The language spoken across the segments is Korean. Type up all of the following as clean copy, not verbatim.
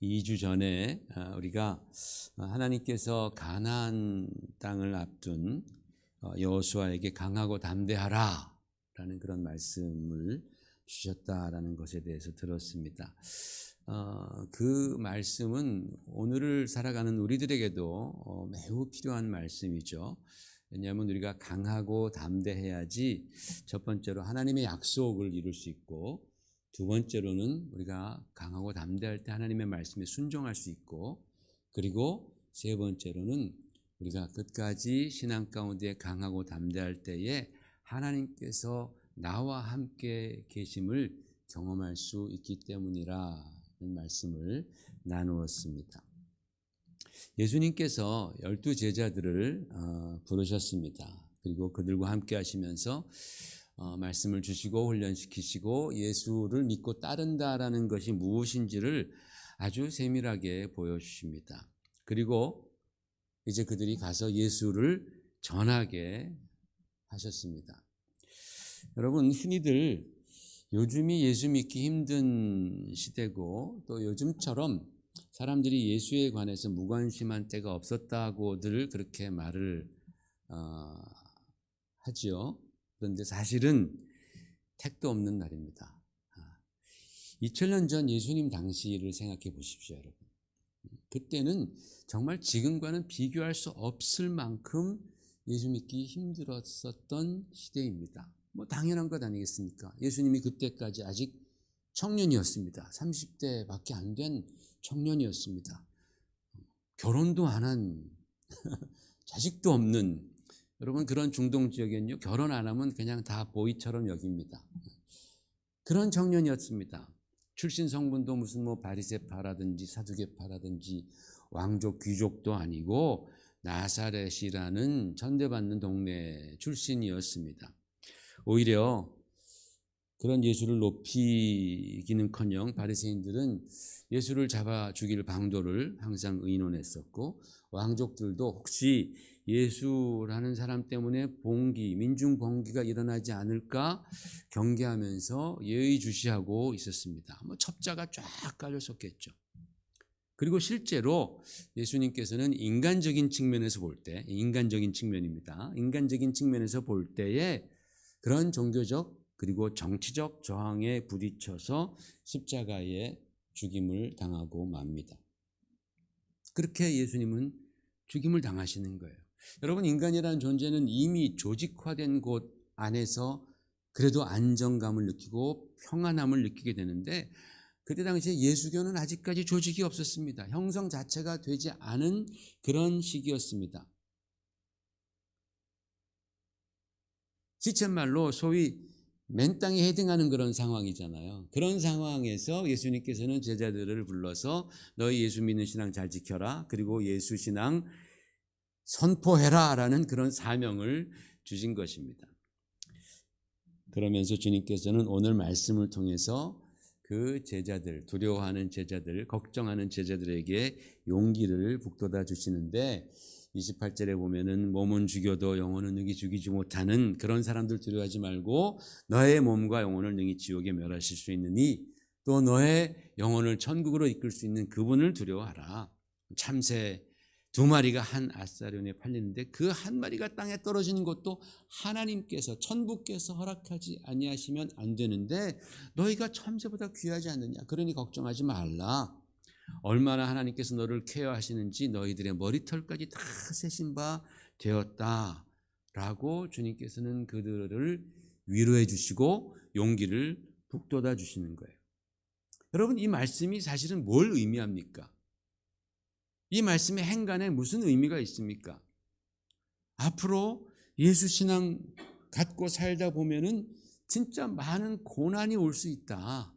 2주 전에 우리가 하나님께서 가나안 땅을 앞둔 여호수아에게 강하고 담대하라 라는 그런 말씀을 주셨다라는 것에 대해서 들었습니다. 그 말씀은 오늘을 살아가는 우리들에게도 매우 필요한 말씀이죠. 왜냐하면 우리가 강하고 담대해야지 첫 번째로 하나님의 약속을 이룰 수 있고, 두 번째로는 우리가 강하고 담대할 때 하나님의 말씀에 순종할 수 있고, 그리고 세 번째로는 우리가 끝까지 신앙 가운데 강하고 담대할 때에 하나님께서 나와 함께 계심을 경험할 수 있기 때문이라는 말씀을 나누었습니다. 예수님께서 12제자들을 부르셨습니다. 그리고 그들과 함께 하시면서 말씀을 주시고 훈련시키시고 예수를 믿고 따른다라는 것이 무엇인지를 아주 세밀하게 보여주십니다. 그리고 이제 그들이 가서 예수를 전하게 하셨습니다. 여러분, 흔히들 요즘이 예수 믿기 힘든 시대고, 또 요즘처럼 사람들이 예수에 관해서 무관심한 때가 없었다고들 그렇게 말을 하지요. 그런데 사실은 택도 없는 날입니다. 2000년 전 예수님 당시를 생각해 보십시오, 여러분. 그때는 정말 지금과는 비교할 수 없을 만큼 예수 믿기 힘들었었던 시대입니다. 뭐 당연한 것 아니겠습니까? 예수님이 그때까지 아직 청년이었습니다. 30대밖에 안 된 청년이었습니다. 결혼도 안 한 자식도 없는, 여러분, 그런 중동 지역에는요, 결혼 안 하면 그냥 다 보이처럼 여깁니다. 그런 청년이었습니다. 출신 성분도 무슨 뭐 바리새파라든지 사두개파라든지 왕족 귀족도 아니고 나사렛이라는 천대받는 동네 출신이었습니다. 오히려 그런 예수를 높이기는커녕 바리새인들은 예수를 잡아 죽일 방도를 항상 의논했었고, 왕족들도 혹시 예수라는 사람 때문에 민중 봉기가 일어나지 않을까 경계하면서 예의주시하고 있었습니다. 뭐 첩자가 쫙 깔렸었겠죠. 그리고 실제로 예수님께서는 인간적인 측면에서 볼 때, 인간적인 측면입니다. 인간적인 측면에서 볼 때에 그런 종교적 그리고 정치적 저항에 부딪혀서 십자가에 죽임을 당하고 맙니다. 그렇게 예수님은 죽임을 당하시는 거예요. 여러분, 인간이라는 존재는 이미 조직화된 곳 안에서 그래도 안정감을 느끼고 평안함을 느끼게 되는데, 그때 당시에 예수교는 아직까지 조직이 없었습니다. 형성 자체가 되지 않은 그런 시기였습니다. 시쳇말로 소위 맨땅에 헤딩하는 그런 상황이잖아요. 그런 상황에서 예수님께서는 제자들을 불러서 너희 예수 믿는 신앙 잘 지켜라, 그리고 예수 신앙 선포해라 라는 그런 사명을 주신 것입니다. 그러면서 주님께서는 오늘 말씀을 통해서 그 제자들, 두려워하는 제자들, 걱정하는 제자들에게 용기를 북돋아 주시는데, 28절에 보면은 몸은 죽여도 영혼은 능히 죽이지 못하는 그런 사람들 두려워하지 말고 너의 몸과 영혼을 능히 지옥에 멸하실 수 있느니 또 너의 영혼을 천국으로 이끌 수 있는 그분을 두려워하라. 참새 2마리가 한 아사리온에 팔리는데 그 한 마리가 땅에 떨어지는 것도 하나님께서, 천부께서 허락하지 아니하시면 안 되는데 너희가 참새보다 귀하지 않느냐, 그러니 걱정하지 말라. 얼마나 하나님께서 너를 케어하시는지 너희들의 머리털까지 다 세신 바 되었다라고 주님께서는 그들을 위로해 주시고 용기를 북돋아 주시는 거예요. 여러분, 이 말씀이 사실은 뭘 의미합니까? 이 말씀의 행간에 무슨 의미가 있습니까? 앞으로 예수 신앙 갖고 살다 보면은 진짜 많은 고난이 올 수 있다.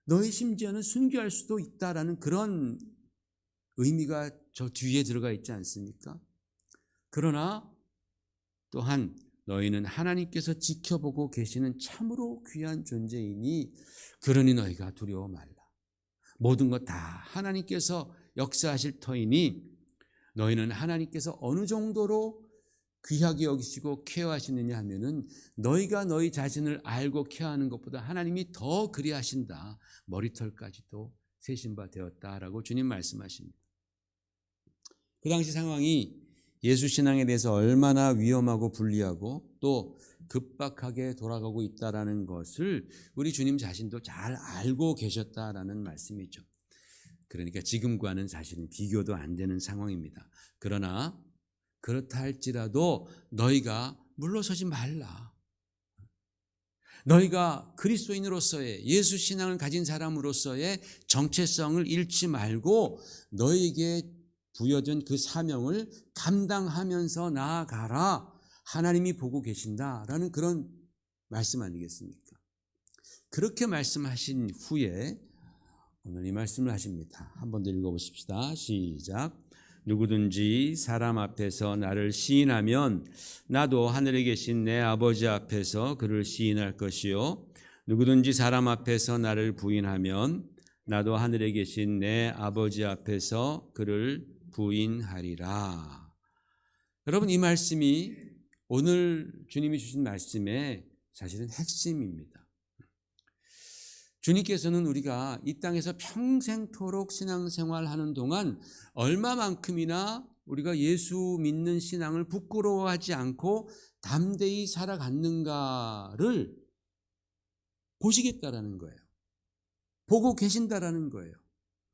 너희 심지어는 순교할 수도 있다라는 그런 의미가 저 뒤에 들어가 있지 않습니까? 그러나 또한 너희는 하나님께서 지켜보고 계시는 참으로 귀한 존재이니 그러니 너희가 두려워 말라. 모든 것 다 하나님께서 역사하실 터이니 너희는 하나님께서 어느 정도로 귀하게 여기시고 케어하시느냐 하면은 너희가 너희 자신을 알고 케어하는 것보다 하나님이 더 그리하신다. 머리털까지도 세신 바 되었다라고 주님 말씀하십니다. 그 당시 상황이 예수 신앙에 대해서 얼마나 위험하고 불리하고 또 급박하게 돌아가고 있다라는 것을 우리 주님 자신도 잘 알고 계셨다라는 말씀이죠. 그러니까 지금과는 사실은 비교도 안 되는 상황입니다. 그러나 그렇다 할지라도 너희가 물러서지 말라. 너희가 그리스도인으로서의 예수 신앙을 가진 사람으로서의 정체성을 잃지 말고 너희에게 부여된 그 사명을 감당하면서 나아가라. 하나님이 보고 계신다라는 그런 말씀 아니겠습니까? 그렇게 말씀하신 후에 오늘 이 말씀을 하십니다. 한 번 더 읽어보십시다. 시작. 누구든지 사람 앞에서 나를 시인하면 나도 하늘에 계신 내 아버지 앞에서 그를 시인할 것이요 누구든지 사람 앞에서 나를 부인하면 나도 하늘에 계신 내 아버지 앞에서 그를 부인하리라. 여러분, 이 말씀이 오늘 주님이 주신 말씀의 사실은 핵심입니다. 주님께서는 우리가 이 땅에서 평생토록 신앙생활하는 동안 얼마만큼이나 우리가 예수 믿는 신앙을 부끄러워하지 않고 담대히 살아갔는가를 보시겠다라는 거예요. 보고 계신다라는 거예요.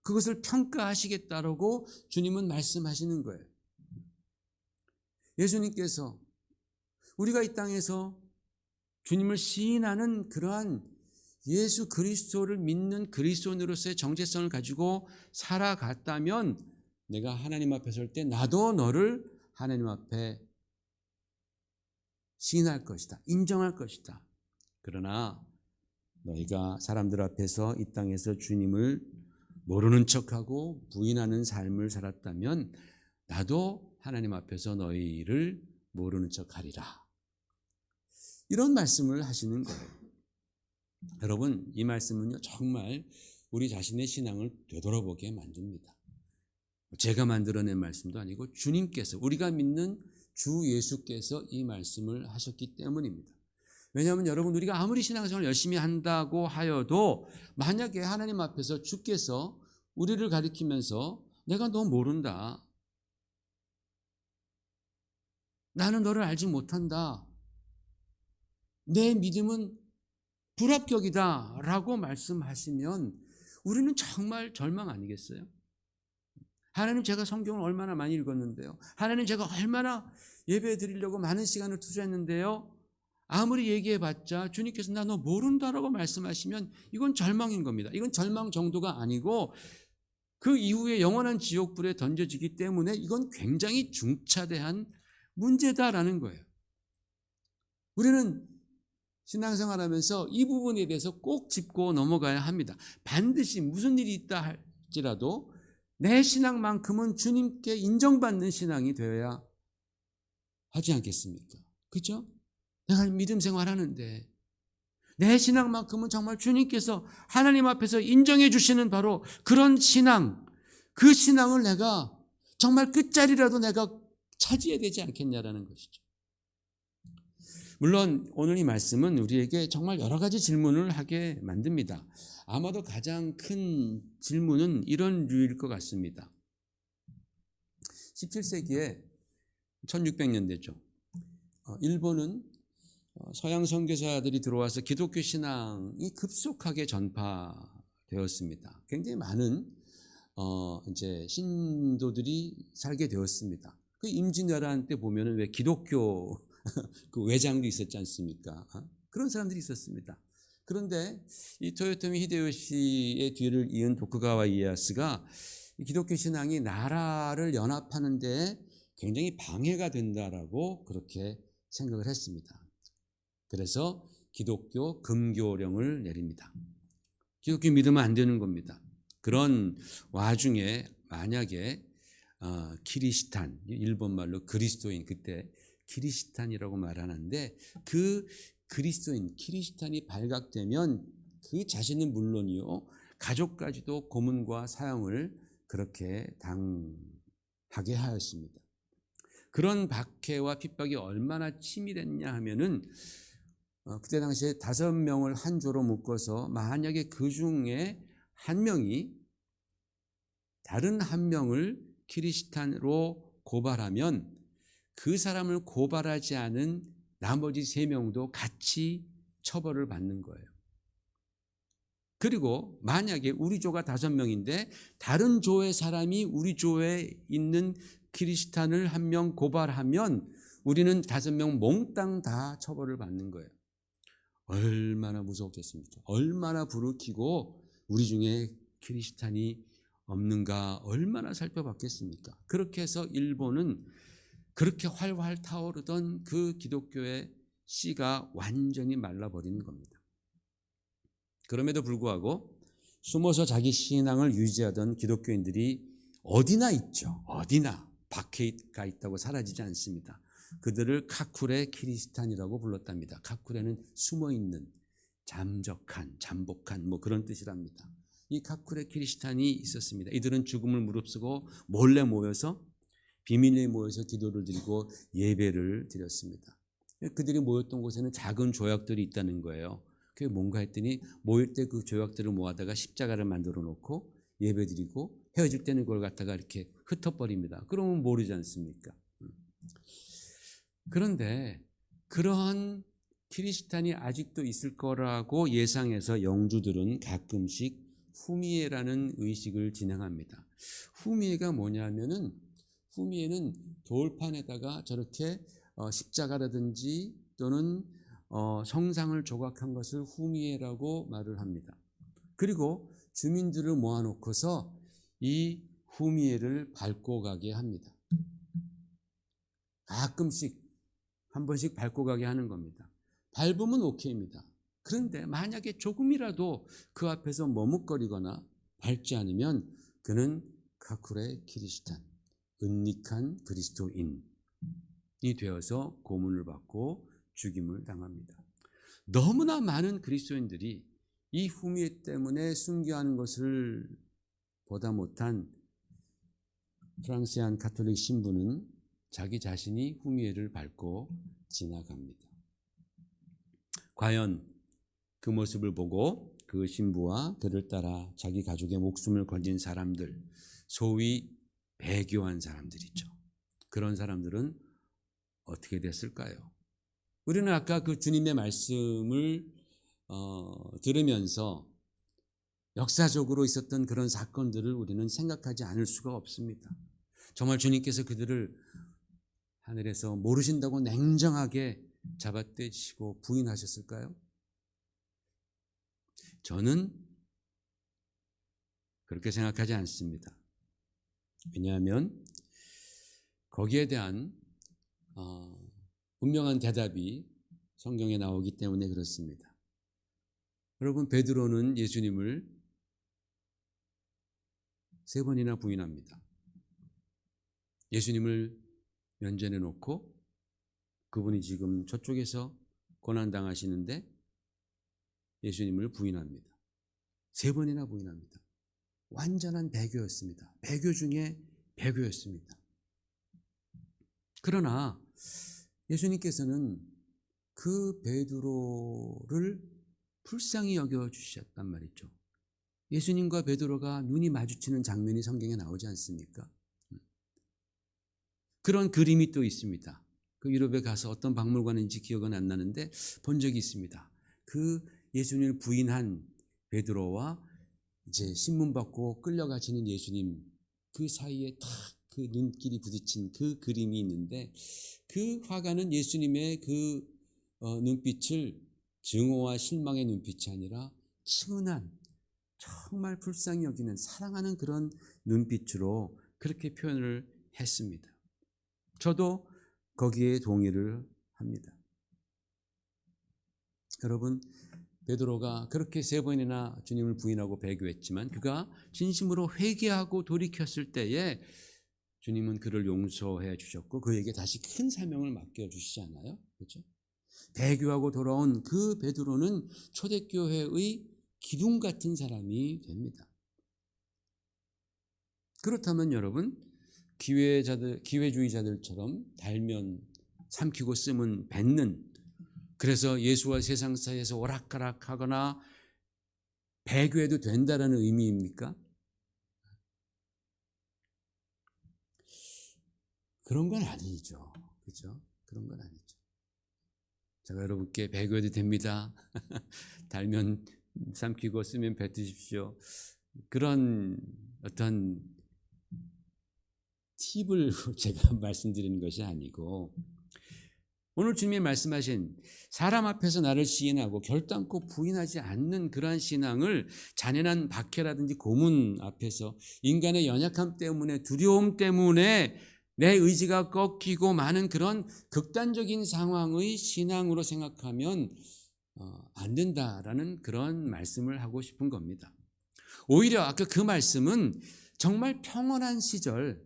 그것을 평가하시겠다라고 주님은 말씀하시는 거예요. 예수님께서 우리가 이 땅에서 주님을 시인하는 그러한 예수 그리스도를 믿는 그리스도인으로서의 정체성을 가지고 살아갔다면 내가 하나님 앞에 설 때 나도 너를 하나님 앞에 시인할 것이다. 인정할 것이다. 그러나 너희가 사람들 앞에서 이 땅에서 주님을 모르는 척하고 부인하는 삶을 살았다면 나도 하나님 앞에서 너희를 모르는 척하리라. 이런 말씀을 하시는 거예요. 여러분, 이 말씀은요 정말 우리 자신의 신앙을 되돌아보게 만듭니다. 제가 만들어낸 말씀도 아니고 주님께서, 우리가 믿는 주 예수께서 이 말씀을 하셨기 때문입니다. 왜냐하면 여러분, 우리가 아무리 신앙생활을 열심히 한다고 하여도 만약에 하나님 앞에서 주께서 우리를 가리키면서 내가 너 모른다, 나는 너를 알지 못한다, 내 믿음은 불합격이다 라고 말씀하시면 우리는 정말 절망 아니겠어요? 하나님, 제가 성경을 얼마나 많이 읽었는데요, 하나님, 제가 얼마나 예배 드리려고 많은 시간을 투자했는데요, 아무리 얘기해봤자 주님께서 나 너 모른다라고 말씀하시면 이건 절망인 겁니다. 이건 절망 정도가 아니고 그 이후에 영원한 지옥불에 던져지기 때문에 이건 굉장히 중차대한 문제다라는 거예요. 우리는 신앙생활하면서 이 부분에 대해서 꼭 짚고 넘어가야 합니다. 반드시 무슨 일이 있다 할지라도 내 신앙만큼은 주님께 인정받는 신앙이 되어야 하지 않겠습니까? 그렇죠? 내가 믿음 생활하는데 내 신앙만큼은 정말 주님께서 하나님 앞에서 인정해 주시는 바로 그런 신앙, 그 신앙을 내가 정말 끝자리라도 내가 차지해야 되지 않겠냐라는 것이죠. 물론 오늘 이 말씀은 우리에게 정말 여러 가지 질문을 하게 만듭니다. 아마도 가장 큰 질문은 이런 류일 것 같습니다. 17세기에 1600년대죠. 일본은 서양 선교사들이 들어와서 기독교 신앙이 급속하게 전파되었습니다. 굉장히 많은 이제 신도들이 살게 되었습니다. 그 임진왜란 때 보면은 왜 기독교 그 외장도 있었지 않습니까? 그런 사람들이 있었습니다. 그런데 이 토요토미 히데요시의 뒤를 이은 도쿠가와 이에야스가 기독교 신앙이 나라를 연합하는 데 굉장히 방해가 된다라고 그렇게 생각을 했습니다. 그래서 기독교 금교령을 내립니다. 기독교 믿으면 안 되는 겁니다. 그런 와중에 만약에 키리시탄, 일본말로 그리스도인, 그때 키리시탄이라고 말하는데 그 그리스도인, 키리시탄이 발각되면 그 자신은 물론이요 가족까지도 고문과 사형을 그렇게 당하게 하였습니다. 그런 박해와 핍박이 얼마나 치밀했냐 하면은 그때 당시에 5명을 한 조로 묶어서 만약에 그 중에 한 명이 다른 한 명을 키리스탄으로 고발하면 그 사람을 고발하지 않은 나머지 3명도 같이 처벌을 받는 거예요. 그리고 만약에 우리 조가 5명인데 다른 조의 사람이 우리 조에 있는 키리스탄을 1명 고발하면 우리는 5명 몽땅 다 처벌을 받는 거예요. 얼마나 무섭겠습니까? 얼마나 불을 켜고 우리 중에 키리스탄이 없는가 얼마나 살펴봤겠습니까? 그렇게 해서 일본은 그렇게 활활 타오르던 그 기독교의 씨가 완전히 말라버리는 겁니다. 그럼에도 불구하고 숨어서 자기 신앙을 유지하던 기독교인들이 어디나 있죠. 어디나 박해가 있다고 사라지지 않습니다. 그들을 카쿠레 키리스탄이라고 불렀답니다. 카쿠레는 숨어있는, 잠적한, 잠복한 그런 뜻이랍니다. 이 카쿠레 키리스탄이 있었습니다. 이들은 죽음을 무릅쓰고 몰래 모여서 비밀리에 모여서 기도를 드리고 예배를 드렸습니다. 그들이 모였던 곳에는 작은 조약들이 있다는 거예요. 그게 뭔가 했더니 모일 때 그 조약들을 모아다가 십자가를 만들어 놓고 예배 드리고 헤어질 때는 그걸 갖다가 이렇게 흩어버립니다. 그러면 모르지 않습니까? 그런데 그러한 키리스탄이 아직도 있을 거라고 예상해서 영주들은 가끔씩 후미에라는 의식을 진행합니다. 후미에가 뭐냐면은 후미에는 돌판에다가 저렇게 십자가라든지 또는 성상을 조각한 것을 후미에라고 말을 합니다. 그리고 주민들을 모아놓고서 이 후미에를 밟고 가게 합니다. 가끔씩 한 번씩 밟고 가게 하는 겁니다. 밟으면 오케이입니다. 그런데 만약에 조금이라도 그 앞에서 머뭇거리거나 밟지 않으면 그는 카쿠레 키리스탄, 은닉한 그리스도인이 되어서 고문을 받고 죽임을 당합니다. 너무나 많은 그리스도인들이 이 후미에 때문에 순교하는 것을 보다 못한 프랑스한 가톨릭 신부는 자기 자신이 후미에를 밟고 지나갑니다. 과연 그 모습을 보고 그 신부와 그를 따라 자기 가족의 목숨을 건진 사람들, 소위 배교한 사람들이죠. 그런 사람들은 어떻게 됐을까요? 우리는 아까 그 주님의 말씀을 들으면서 역사적으로 있었던 그런 사건들을 우리는 생각하지 않을 수가 없습니다. 정말 주님께서 그들을 하늘에서 모르신다고 냉정하게 잡아떼시고 부인하셨을까요? 저는 그렇게 생각하지 않습니다. 왜냐하면 거기에 대한 분명한 대답이 성경에 나오기 때문에 그렇습니다. 여러분, 베드로는 예수님을 3번이나 부인합니다. 예수님을 면전에 놓고 그분이 지금 저쪽에서 고난당하시는데 예수님을 부인합니다. 3번이나 부인합니다. 완전한 배교였습니다. 배교 중에 배교였습니다. 그러나 예수님께서는 그 베드로를 불쌍히 여겨주셨단 말이죠. 예수님과 베드로가 눈이 마주치는 장면이 성경에 나오지 않습니까? 그런 그림이 또 있습니다. 그 유럽에 가서 어떤 박물관인지 기억은 안 나는데 본 적이 있습니다. 그 예수님을 부인한 베드로와 이제 신문 받고 끌려가시는 예수님 그 사이에 탁 그 눈길이 부딪힌 그 그림이 있는데 그 화가는 예수님의 그 눈빛을 증오와 실망의 눈빛이 아니라 친근한 정말 불쌍히 여기는 사랑하는 그런 눈빛으로 그렇게 표현을 했습니다. 저도 거기에 동의를 합니다. 여러분, 베드로가 그렇게 3번이나 주님을 부인하고 배교했지만 그가 진심으로 회개하고 돌이켰을 때에 주님은 그를 용서해 주셨고 그에게 다시 큰 사명을 맡겨주시지 않아요? 그렇죠? 배교하고 돌아온 그 베드로는 초대교회의 기둥 같은 사람이 됩니다. 그렇다면 여러분, 기회주의자들처럼 달면 삼키고 쓰면 뱉는, 그래서 예수와 세상 사이에서 오락가락하거나 배교해도 된다는 의미입니까? 그런 건 아니죠. 그죠? 그런 건 아니죠. 제가 여러분께 배교해도 됩니다. 달면 삼키고 쓰면 뱉으십시오. 그런 어떤 팁을 제가 말씀드리는 것이 아니고, 오늘 주님이 말씀하신 사람 앞에서 나를 시인하고 결단코 부인하지 않는 그러한 신앙을 잔인한 박해라든지 고문 앞에서 인간의 연약함 때문에, 두려움 때문에 내 의지가 꺾이고 많은 그런 극단적인 상황의 신앙으로 생각하면 안 된다라는 그런 말씀을 하고 싶은 겁니다. 오히려 아까 그 말씀은 정말 평온한 시절,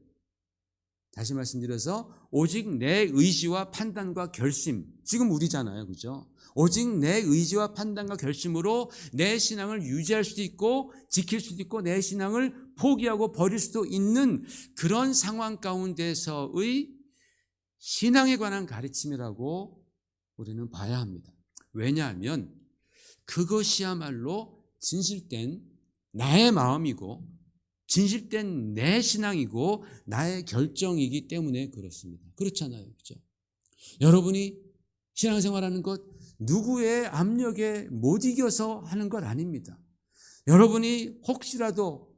다시 말씀드려서 오직 내 의지와 판단과 결심, 지금 우리잖아요, 그죠? 오직 내 의지와 판단과 결심으로 내 신앙을 유지할 수도 있고 지킬 수도 있고 내 신앙을 포기하고 버릴 수도 있는 그런 상황 가운데서의 신앙에 관한 가르침이라고 우리는 봐야 합니다. 왜냐하면 그것이야말로 진실된 나의 마음이고 진실된 내 신앙이고 나의 결정이기 때문에 그렇습니다. 그렇잖아요, 그렇죠? 여러분이 신앙생활하는 것 누구의 압력에 못 이겨서 하는 것 아닙니다. 여러분이 혹시라도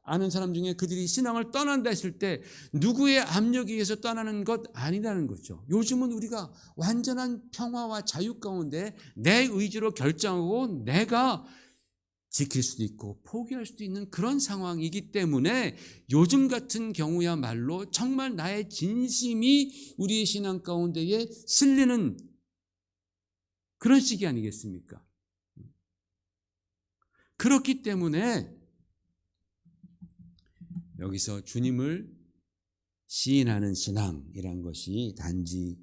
아는 사람 중에 그들이 신앙을 떠난다 했을 때 누구의 압력에 의해서 떠나는 것 아니라는 거죠. 요즘은 우리가 완전한 평화와 자유 가운데 내 의지로 결정하고 내가 지킬 수도 있고 포기할 수도 있는 그런 상황이기 때문에 요즘 같은 경우야말로 정말 나의 진심이 우리의 신앙 가운데에 실리는 그런 시기 아니겠습니까? 그렇기 때문에 여기서 주님을 시인하는 신앙이란 것이 단지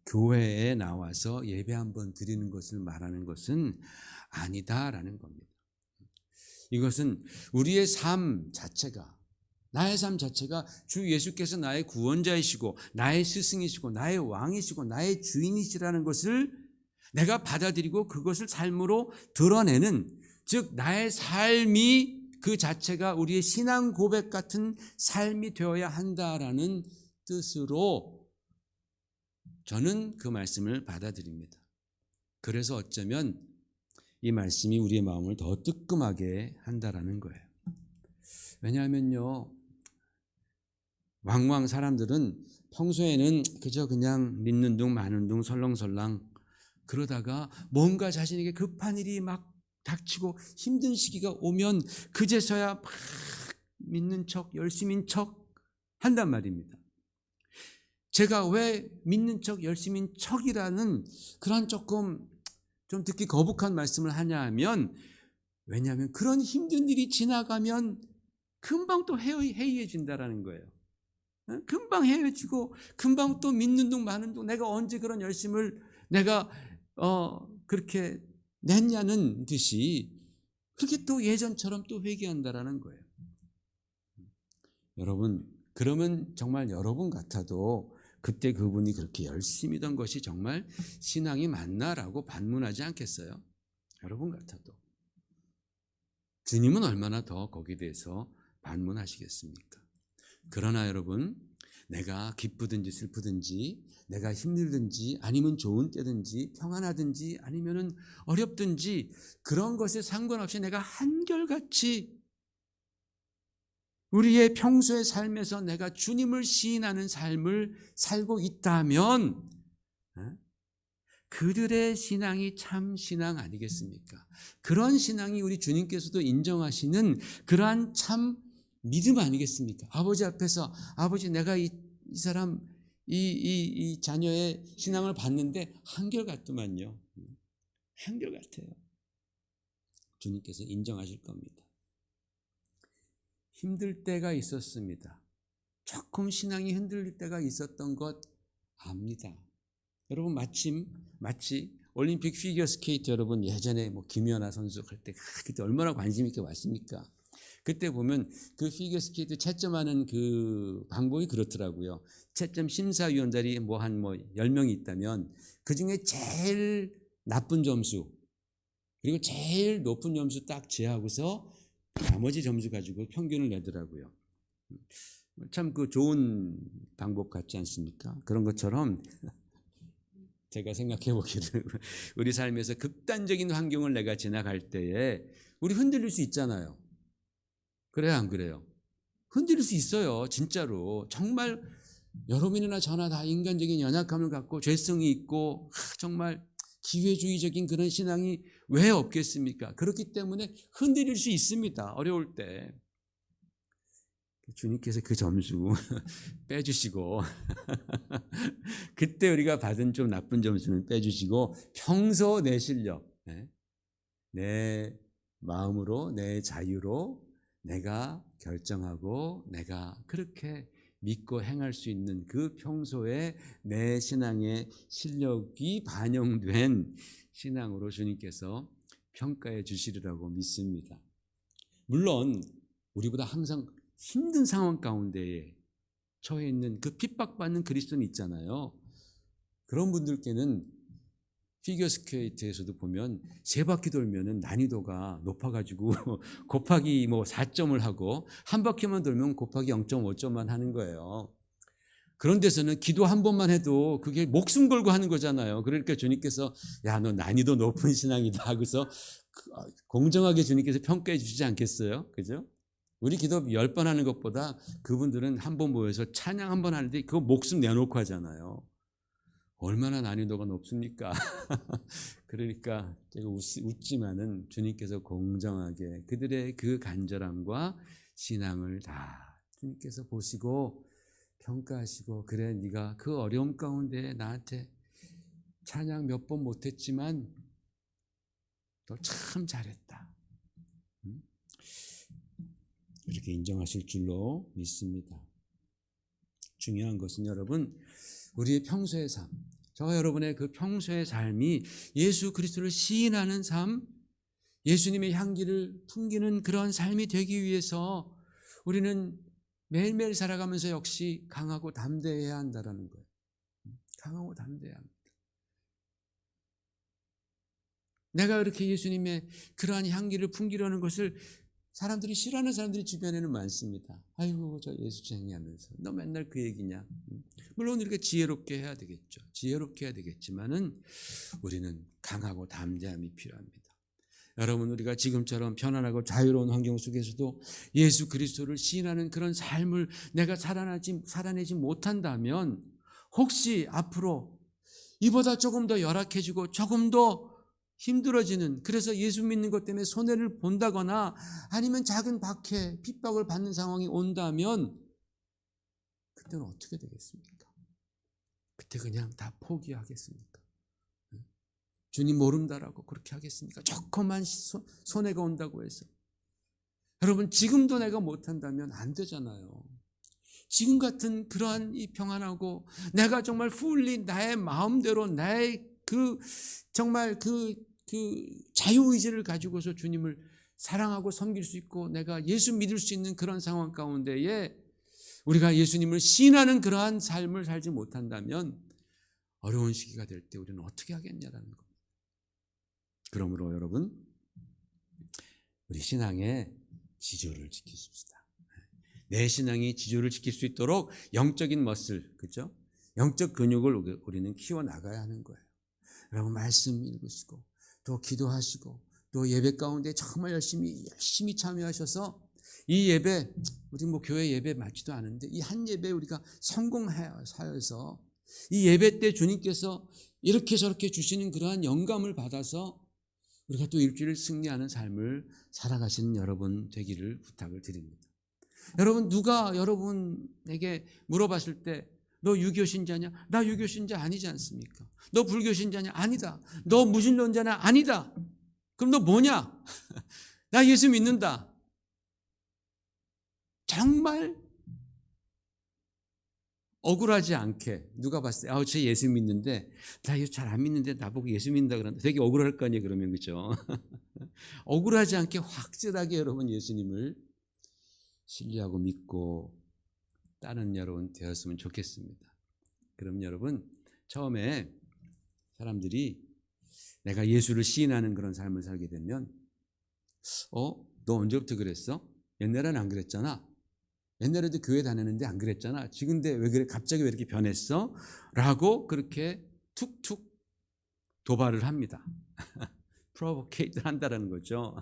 교회에 나와서 예배 한번 드리는 것을 말하는 것은 아니다라는 겁니다. 이것은 우리의 삶 자체가, 나의 삶 자체가 주 예수께서 나의 구원자이시고 나의 스승이시고 나의 왕이시고 나의 주인이시라는 것을 내가 받아들이고 그것을 삶으로 드러내는, 즉 나의 삶이 그 자체가 우리의 신앙 고백 같은 삶이 되어야 한다라는 뜻으로 저는 그 말씀을 받아들입니다. 그래서 어쩌면 이 말씀이 우리의 마음을 더 뜨끔하게 한다라는 거예요. 왜냐하면요, 왕왕 사람들은 평소에는 그저 그냥 믿는 둥 마는 둥 설렁설렁 그러다가 뭔가 자신에게 급한 일이 막 닥치고 힘든 시기가 오면 그제서야 막 믿는 척 열심인 척 한단 말입니다. 제가 왜 믿는 척 열심인 척이라는 그런 조금 좀 듣기 거북한 말씀을 하냐 하면, 왜냐하면 그런 힘든 일이 지나가면 금방 또 해이해진다라는 거예요. 금방 해이해지고 금방 또 믿는 둥 마는 둥 내가 언제 그런 열심을 내가 그렇게 냈냐는 듯이 그렇게 또 예전처럼 또 회개한다라는 거예요. 여러분, 그러면 정말 여러분 같아도 그때 그분이 그렇게 열심히던 것이 정말 신앙이 맞나라고 반문하지 않겠어요? 여러분 같아도. 주님은 얼마나 더 거기에 대해서 반문하시겠습니까? 그러나 여러분, 내가 기쁘든지 슬프든지 내가 힘들든지 아니면 좋은 때든지 평안하든지 아니면 어렵든지 그런 것에 상관없이 내가 한결같이 우리의 평소의 삶에서 내가 주님을 시인하는 삶을 살고 있다면 그들의 신앙이 참 신앙 아니겠습니까? 그런 신앙이 우리 주님께서도 인정하시는 그러한 참 믿음 아니겠습니까? 아버지 앞에서 아버지 내가 이 사람 이 자녀의 신앙을 봤는데 한결같더만요. 한결같아요. 주님께서 인정하실 겁니다. 힘들 때가 있었습니다. 조금 신앙이 흔들릴 때가 있었던 것 압니다. 여러분 마치 올림픽 피겨 스케이트 여러분 예전에 김연아 선수 할 때 그때 얼마나 관심 있게 봤습니까? 그때 보면 그 피겨 스케이트 채점하는 그 방법이 그렇더라고요. 채점 심사위원들이 한 10명이 있다면 그 중에 제일 나쁜 점수 그리고 제일 높은 점수 딱 제하고서 나머지 점수 가지고 평균을 내더라고요. 참 그 좋은 방법 같지 않습니까? 그런 것처럼 제가 생각해 보기를 우리 삶에서 극단적인 환경을 내가 지나갈 때에 우리 흔들릴 수 있잖아요. 그래요, 안 그래요? 흔들릴 수 있어요. 진짜로. 정말 여러분이나 저나 다 인간적인 연약함을 갖고 죄성이 있고 정말 기회주의적인 그런 신앙이 왜 없겠습니까? 그렇기 때문에 흔들릴 수 있습니다. 어려울 때. 주님께서 그 점수 빼주시고 그때 우리가 받은 좀 나쁜 점수는 빼주시고 평소 내 실력, 내 마음으로 내 자유로 내가 결정하고 내가 그렇게 믿고 행할 수 있는 그 평소에 내 신앙의 실력이 반영된 신앙으로 주님께서 평가해 주시리라고 믿습니다. 물론 우리보다 항상 힘든 상황 가운데에 처해 있는 그 핍박받는 그리스도는 있잖아요. 그런 분들께는 피겨스케이트에서도 보면 세 바퀴 돌면은 난이도가 높아가지고 곱하기 4점을 하고 한 바퀴만 돌면 곱하기 0.5점만 하는 거예요. 그런 데서는 기도 한 번만 해도 그게 목숨 걸고 하는 거잖아요. 그러니까 주님께서 야, 너 난이도 높은 신앙이다. 그래서 공정하게 주님께서 평가해 주시지 않겠어요? 그죠? 우리 기도 10번 하는 것보다 그분들은 한 번 모여서 찬양 한 번 하는데 그거 목숨 내놓고 하잖아요. 얼마나 난이도가 높습니까? 그러니까 제가 웃지만은 주님께서 공정하게 그들의 그 간절함과 신앙을 다 주님께서 보시고 평가하시고 그래 네가 그 어려움 가운데 나한테 찬양 몇 번 못했지만 너 참 잘했다. 이렇게 인정하실 줄로 믿습니다. 중요한 것은 여러분 우리의 평소의 삶, 저와 여러분의 그 평소의 삶이 예수 그리스도를 시인하는 삶, 예수님의 향기를 풍기는 그런 삶이 되기 위해서 우리는 매일매일 살아가면서 역시 강하고 담대해야 한다는 거예요. 강하고 담대해야 합니다. 내가 그렇게 예수님의 그러한 향기를 풍기려는 것을 사람들이 싫어하는 사람들이 주변에는 많습니다. 아이고 저 예수쟁이 하면서 너 맨날 그 얘기냐. 물론 우리가 지혜롭게 해야 되겠죠. 지혜롭게 해야 되겠지만은 우리는 강하고 담대함이 필요합니다. 여러분 우리가 지금처럼 편안하고 자유로운 환경 속에서도 예수 그리스도를 시인하는 그런 삶을 내가 살아내지 못한다면 혹시 앞으로 이보다 조금 더 열악해지고 조금 더 힘들어지는, 그래서 예수 믿는 것 때문에 손해를 본다거나 아니면 작은 박해, 핍박을 받는 상황이 온다면 그때는 어떻게 되겠습니까? 그때 그냥 다 포기하겠습니까? 주님 모른다라고 그렇게 하겠습니까? 조그만 손해가 온다고 해서. 여러분 지금도 내가 못한다면 안 되잖아요. 지금 같은 그러한 이 평안하고 내가 정말 fully 나의 마음대로 나의 정말 그 자유의지를 가지고서 주님을 사랑하고 섬길 수 있고 내가 예수 믿을 수 있는 그런 상황 가운데에 우리가 예수님을 시인하는 그러한 삶을 살지 못한다면 어려운 시기가 될 때 우리는 어떻게 하겠냐라는 겁니다. 그러므로 여러분 우리 신앙의 지조를 지키십시다. 내 신앙이 지조를 지킬 수 있도록 영적인 머슬, 그죠? 영적 근육을 우리는 키워나가야 하는 거예요. 여러분 말씀 읽으시고 또 기도하시고 또 예배 가운데 정말 열심히 참여하셔서 이 예배, 우리 교회 예배 맞지도 않은데 이 한 예배 우리가 성공하여서 이 예배 때 주님께서 이렇게 저렇게 주시는 그러한 영감을 받아서 우리가 또 일주일을 승리하는 삶을 살아가시는 여러분 되기를 부탁을 드립니다. 여러분 누가 여러분에게 물어봤을 때 너 유교 신자냐? 나 유교 신자 아니지 않습니까? 너 불교 신자냐? 아니다. 너 무신론자냐? 아니다. 그럼 너 뭐냐? 나 예수 믿는다. 정말 억울하지 않게 누가 봤을 때 쟤 예수 믿는데 나 예수 잘 안 믿는데 나보고 예수 믿는다 그러는데 되게 억울할 거 아니에요. 그러면 그렇죠? 억울하지 않게 확실하게 여러분 예수님을 신뢰하고 믿고 따르는 여러분 되었으면 좋겠습니다. 그럼 여러분 처음에 사람들이 내가 예수를 시인하는 그런 삶을 살게 되면 너 언제부터 그랬어? 옛날에는 안 그랬잖아. 옛날에도 교회 다녔는데 안 그랬잖아. 지금데 왜 그래? 갑자기 왜 이렇게 변했어? 라고 그렇게 툭툭 도발을 합니다. 프로보케이트 한다라는 거죠.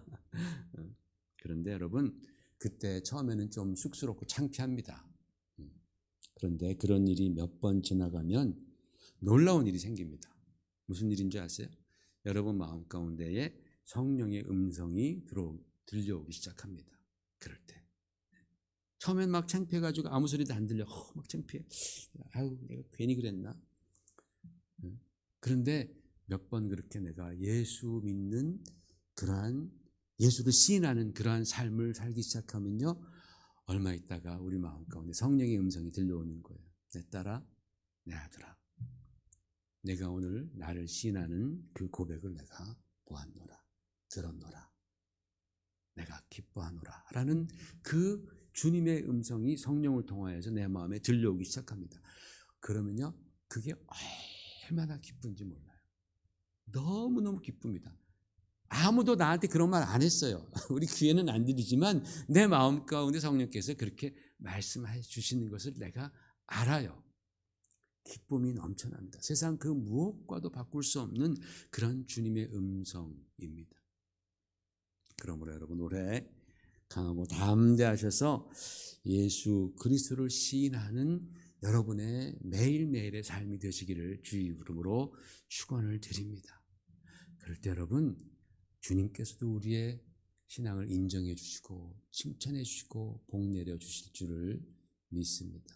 그런데 여러분, 그때 처음에는 좀 쑥스럽고 창피합니다. 그런데 그런 일이 몇 번 지나가면 놀라운 일이 생깁니다. 무슨 일인지 아세요? 여러분 마음 가운데에 성령의 음성이 들려오기 시작합니다. 그럴 때. 처음엔 막 창피해가지고 아무 소리도 안 들려. 막 창피해. 아유, 내가 괜히 그랬나? 그런데 몇 번 그렇게 내가 예수 믿는 그러한, 예수를 시인하는 그러한 삶을 살기 시작하면요, 얼마 있다가 우리 마음 가운데 성령의 음성이 들려오는 거예요. 내 딸아, 내 아들아, 내가 오늘 나를 시인하는 그 고백을 내가 보았노라, 들었노라, 내가 기뻐하노라 라는 그 주님의 음성이 성령을 통하여서 내 마음에 들려오기 시작합니다. 그러면요, 그게 얼마나 기쁜지 몰라요. 너무너무 기쁩니다. 아무도 나한테 그런 말 안 했어요. 우리 귀에는 안 들리지만 내 마음 가운데 성령께서 그렇게 말씀해 주시는 것을 내가 알아요. 기쁨이 넘쳐납니다. 세상 그 무엇과도 바꿀 수 없는 그런 주님의 음성입니다. 그러므로 여러분, 올해 강하고 담대하셔서 예수 그리스도를 시인하는 여러분의 매일매일의 삶이 되시기를 주의 이름으로 축원을 드립니다. 그럴 때 여러분, 주님께서도 우리의 신앙을 인정해 주시고 칭찬해 주시고 복 내려 주실 줄을 믿습니다.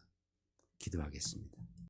기도하겠습니다.